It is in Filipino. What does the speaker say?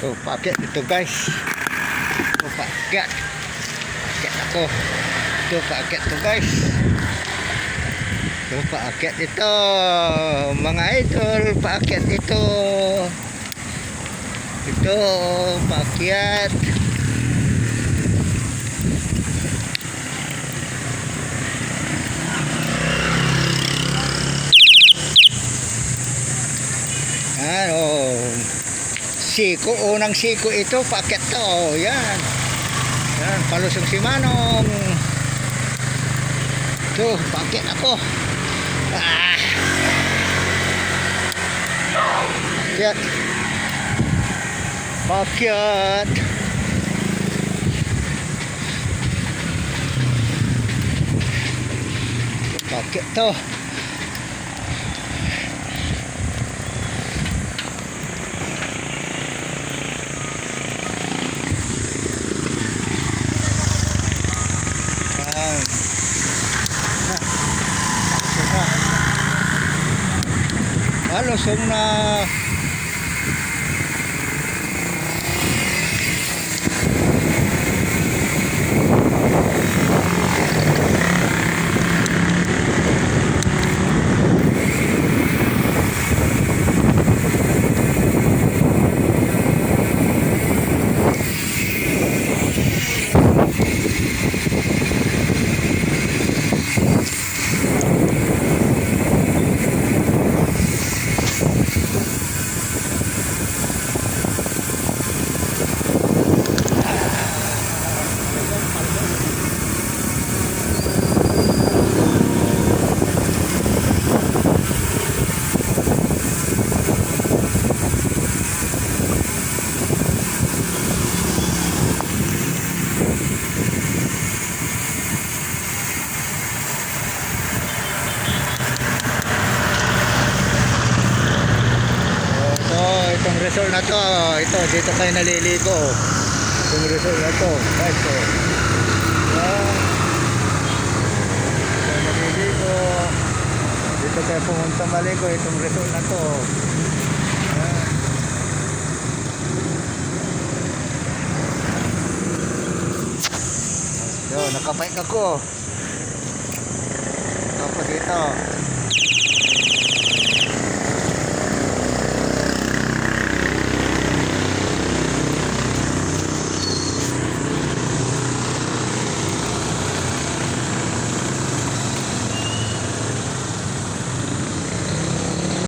So, paakyat ito guys. So, paakyat. Paakyat ako. Ito, paakyat ito guys. So, paakyat ito. Mga idol, paakyat ito. Ito, paakyat. Ano, siko, unang siko ito, paakyat to. Yan. Yan, palusong si Manong. Ito, paakyat ako. Ah. Paakyat. Paakyat. Paakyat to. Lusong na. Itong resort na to, ito dito kayo naliligo. Itong resort na to, guys, so yan, naliligo dito kayo pumunta maligo. Itong resort na to, yan. Yo, nakabike ako. Ito po dito.